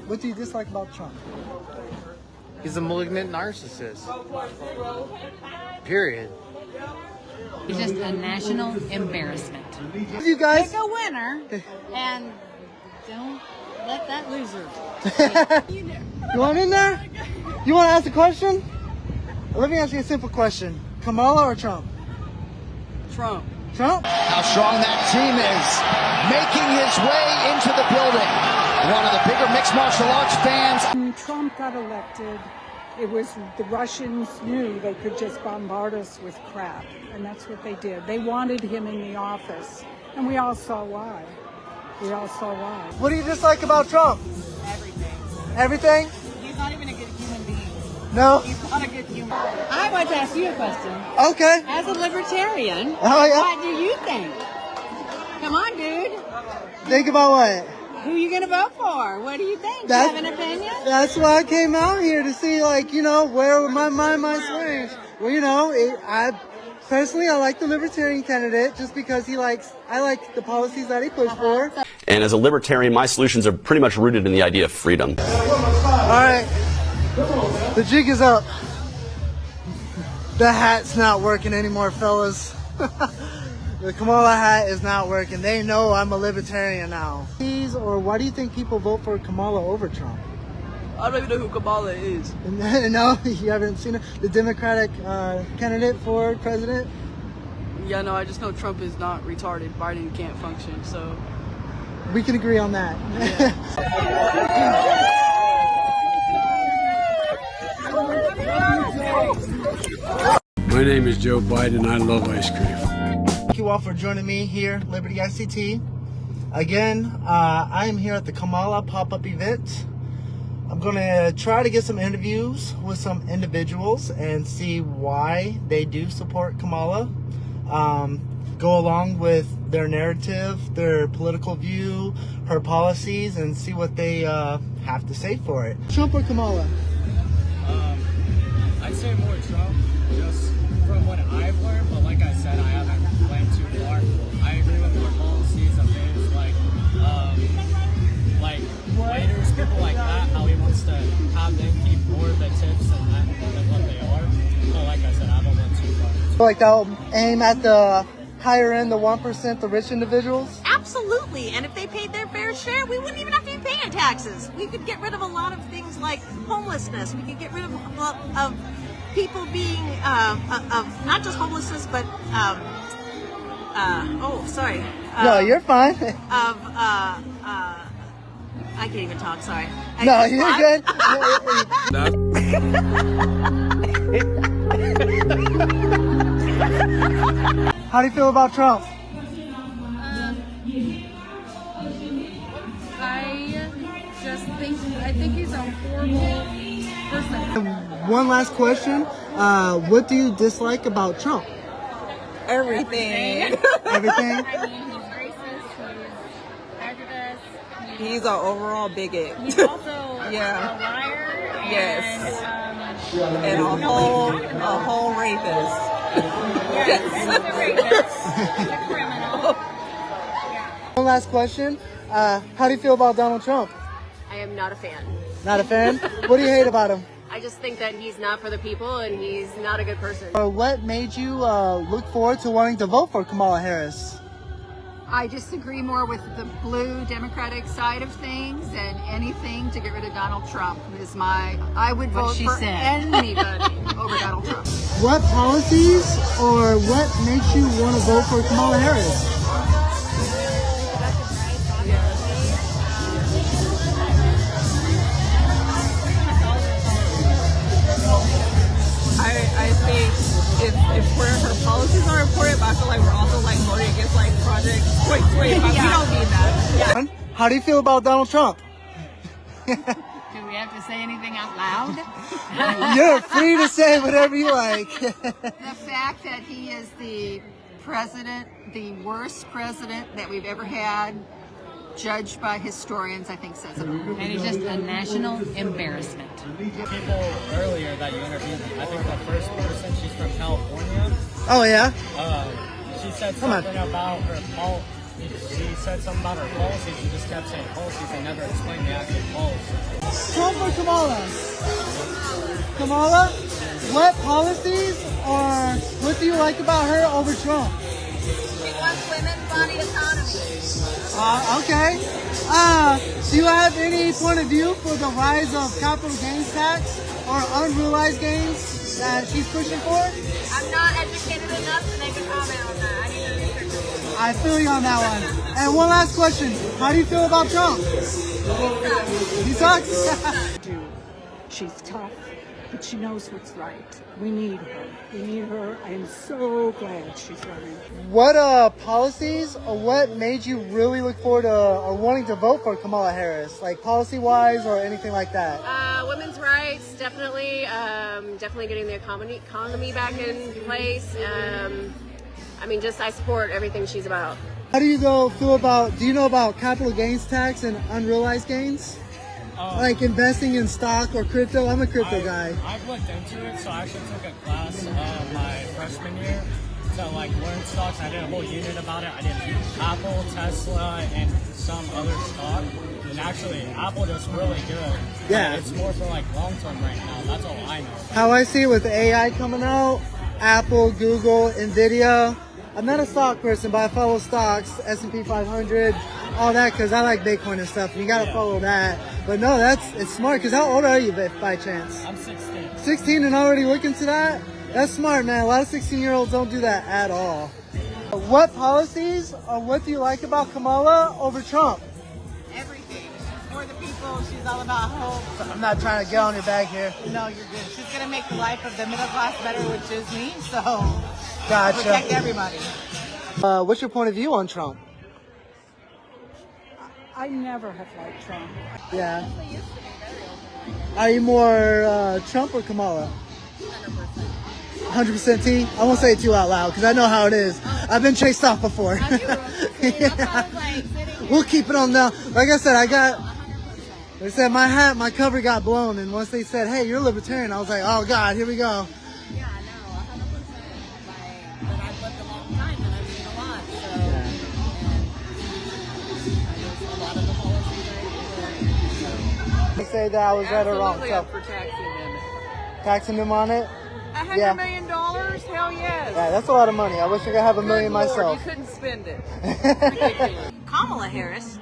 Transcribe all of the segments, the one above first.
What do you dislike about Trump? He's a malignant narcissist. Period. He's just a national embarrassment. You guys Pick a winner and don't let that loser. You want in there? You want to ask a question? Let me ask you a simple question. Kamala or Trump? Trump. Trump? How strong that team is, making his way into the building. One of the bigger mixed martial arts fans. When Trump got elected, it was the Russians knew they could just bombard us with crap, and that's what they did. They wanted him in the office, and we all saw why. What do you dislike about Trump? Everything. Everything? He's not even a good human being. No? He's not a good human. I want to ask you a question. Okay. As a libertarian, Oh, yeah? what do you think? Come on, dude. Think about what? Who are you going to vote for? What do you think? Do you have an opinion? That's why I came out here to see, like, you know, where my mind might swing. Well, you know, I like the libertarian candidate just because I like the policies that he pushed for. And as a libertarian, my solutions are pretty much rooted in the idea of freedom. All right, the jig is up. The hat's not working anymore, fellas. The Kamala hat is not working. They know I'm a libertarian now. Or why do you think people vote for Kamala over Trump? I don't even know who Kamala is. No, you haven't seen her? The Democratic candidate for president? Yeah, no, I just know Trump is not retarded. Biden can't function, so. We can agree on that. My name is Joe Biden. I love ice cream. Thank you all for joining me here, Liberty ICT. Again, I am here at the Kamala pop-up event. I'm going to try to get some interviews with some individuals and see why they do support Kamala. Go along with their narrative, their political view, her policies, and see what they have to say for it. Trump or Kamala? I'd say more Trump, just from what I've learned, but like I said, I haven't went too far. I agree with more policies of things like waiters, people like that, how he wants to have them keep more of the tips than what they are. But like I said, I haven't went too far. Like they'll aim at the higher end, the 1%, the rich individuals? Absolutely, and if they paid their fair share, we wouldn't even have to be paying taxes. We could get rid of a lot of things like homelessness. We could get rid of people being, of not just homelessness, but, No, you're fine. I can't even talk, sorry. No, you're good. How do you feel about Trump? I think he's a horrible person. One last question. What do you dislike about Trump? Everything. Everything? I mean, he's racist, he's prejudiced, He's an overall bigot. he's also Yeah. a liar. Yes. And, And a whole rapist. yes, he's a rapist. He's a criminal. One last question. How do you feel about Donald Trump? I am not a fan. Not a fan? What do you hate about him? I just think that he's not for the people and he's not a good person. What made you look forward to wanting to vote for Kamala Harris? I just agree more with the blue Democratic side of things, and anything to get rid of Donald Trump is I would vote for anybody over Donald Trump. What policies or what makes you want to vote for Kamala Harris? I think if her policies are important, but I feel like we're also like voting against like Project 2025. We don't need that. How do you feel about Donald Trump? Do we have to say anything out loud? You're free to say whatever you like. The fact that he is the president, the worst president that we've ever had, judged by historians, I think says it all. And he's just a national embarrassment. People earlier that you interviewed, I think the first person, she's from California. Oh, yeah? She said something about her policies and just kept saying policies and never explained the actual policies. or Kamala? Kamala? What policies or what do you like about her over Trump? She wants women's body autonomy. Okay. Do you have any point of view for the rise of capital gains tax or unrealized gains that she's pushing for? I'm not educated enough to make a comment on that. I need to research it. I feel you on that one. And one last question. How do you feel about Trump? He sucks. Dude, she's tough, but she knows what's right. We need her. We need her. I am so glad she's running. What policies or what made you really look forward to or wanting to vote for Kamala Harris? Like policy-wise or anything like that? Women's rights, definitely. Definitely getting the economy back in place. I support everything she's about. How do you feel about, do you know about capital gains tax and unrealized gains? Like investing in stock or crypto? I'm a crypto guy. I've looked into it, so I actually took a class my freshman year to learn stocks. I did a whole unit about it. I did Apple, Tesla, and some other stock. And actually, Apple does really good. Yeah. It's more for long term right now. That's all I know. How I see it with AI coming out, Apple, Google, Nvidia. I'm not a stock person, but I follow stocks, S&P 500, all that, because I like Bitcoin and stuff. You got to follow that. But no, it's smart, because how old are you by chance? I'm 16. 16 and already looking to that? That's smart, man. A lot of 16-year-olds don't do that at all. What policies or what do you like about Kamala over Trump? Everything. For the people, she's all about hope. I'm not trying to get on your back here. No, you're good. She's going to make the life of the middle class better, which is me. So Gotcha. protect everybody. What's your point of view on Trump? I never have liked Trump. Yeah. Are you more Trump or Kamala? 100% T? I won't say it too out loud because I know how it is. I've been chased off before. We'll keep it on now. Like I said, they said my cover got blown, and once they said, hey, you're a libertarian, I was like, oh God, here we go. Yeah, no, 100%. But I've lived a long time and I've seen a lot. So, and a lot of the policies I agree with. They say that I was right or wrong. Absolutely So, up for taxing them. taxing them on it? $100 million? Hell yes. Yeah, that's a lot of money. I wish I could have $1 million Good Lord, myself. you couldn't spend it. Ridiculous. Kamala Harris.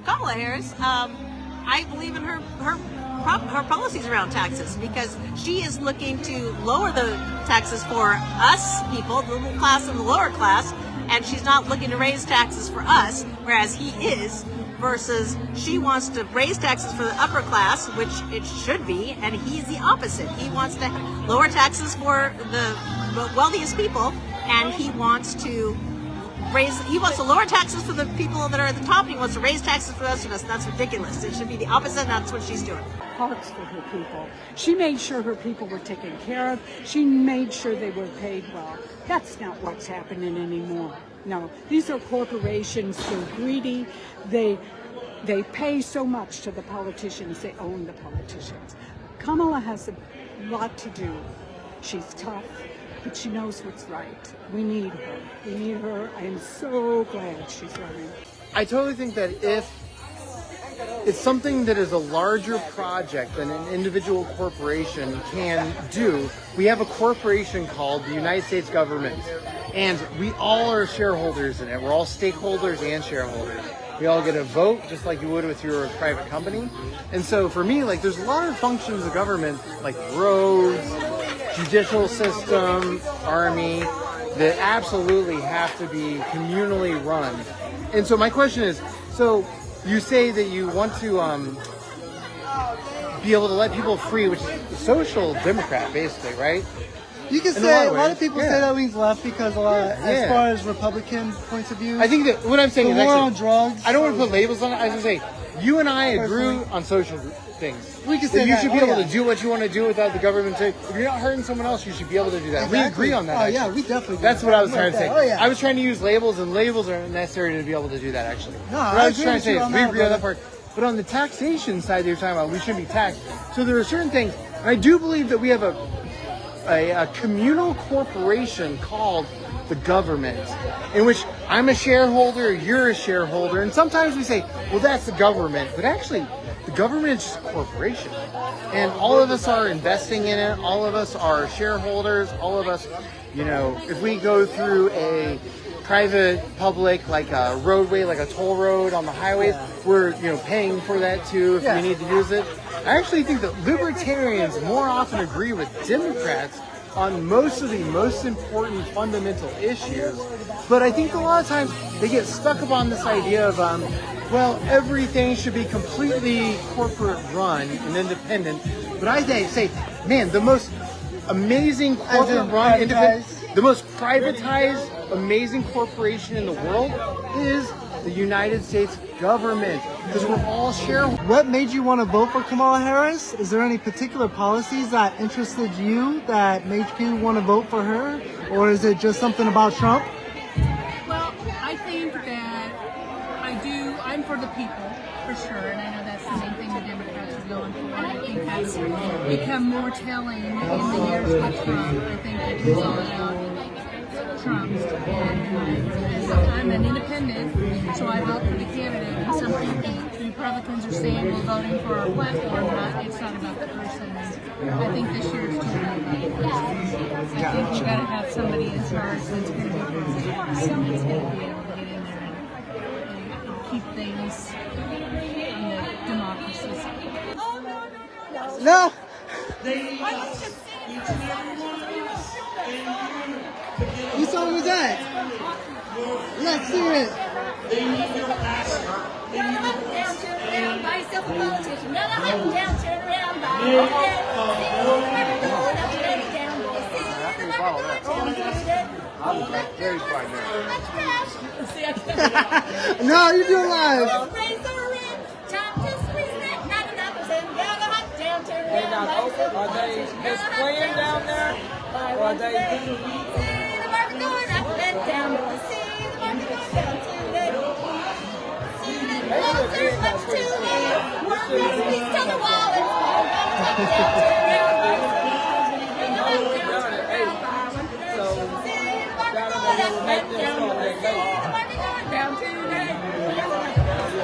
Kamala Harris. I believe in her policies around taxes because she is looking to lower the taxes for us people, the middle class and the lower class, and she's not looking to raise taxes for us, whereas he is. Versus she wants to raise taxes for the upper class, which it should be, and he's the opposite. He wants to lower taxes for the wealthiest people, and he wants to lower taxes for the people that are at the top, and he wants to raise taxes for the rest of us, and that's ridiculous. It should be the opposite, and that's what she's doing. Parks for her people. She made sure her people were taken care of. She made sure they were paid well. That's not what's happening anymore. No, these are corporations. They're greedy. They pay so much to the politicians. They own the politicians. Kamala has a lot to do. She's tough, but she knows what's right. We need her. We need her. I am so glad she's running. I totally think that if it's something that is a larger project than an individual corporation can do, we have a corporation called the United States government, and we all are shareholders in it. We're all stakeholders and shareholders. We all get a vote just like you would with your private company. And so for me, there's a lot of functions of government, like roads, judicial system, army, that absolutely have to be communally run. And so my question is, so you say that you want to be able to let people free, which is a social democrat, basically, right? You can say a lot of people say that leans left because as far as Republican points of view. I think that what I'm saying is war actually, on drugs. I don't want to put labels on it. I was going to say, you and I agree on social things. We can say that you should be able to to do what you want to do without the government saying, if you're not hurting someone else, you should be able to do that. Exactly. We agree on that. Oh, yeah, we definitely do. That's what I was trying to say. Oh, yeah. I was trying to use labels, and labels are necessary to be able to do that, actually. No, what I was trying to say is we agree on that part. But on the taxation side that you're talking about, we shouldn't be taxed. So there are certain things, and I do believe that we have a communal corporation called the government, in which I'm a shareholder, you're a shareholder, and sometimes we say, well, that's the government, but actually, the government is just a corporation. And all of us are investing in it. All of us are shareholders. All of us, if we go through a private, public, like a roadway, like a toll road on the highways, we're, paying for that too if we need to use it. I actually think that libertarians more often agree with Democrats on most of the most important fundamental issues. But I think a lot of times they get stuck upon this idea of, everything should be completely corporate run and independent. But I say, man, the most amazing corporate run, independent, the most privatized, amazing corporation in the world is the United States government, because we're all shareholders. What made you want to vote for Kamala Harris? Is there any particular policies that interested you that made you want to vote for her? Or is it just something about Trump? Well, I think that I'm for the people, for sure, and I know that's the main thing the Democrats are going for. And I think that's become more telling in the years with Trump. I think it was all about Trump. And so I'm an independent, so I vote for the candidate. And some people, the Republicans are saying we're voting for our platform, but it's not about the person. I think this year it's totally about the person. I think we've got to have somebody in charge that's going to be able to get in there and keep things on the democracy side. No. Whose song was that? Let's hear it. No, you're doing live. Are they just playing down there? Or are they...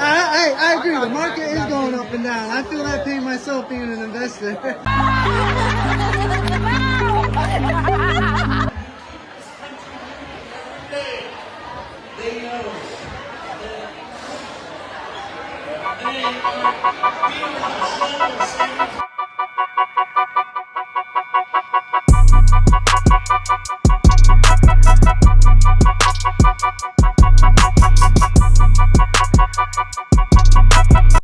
I agree. The market is going up and down. I feel that pain myself being an investor. They know.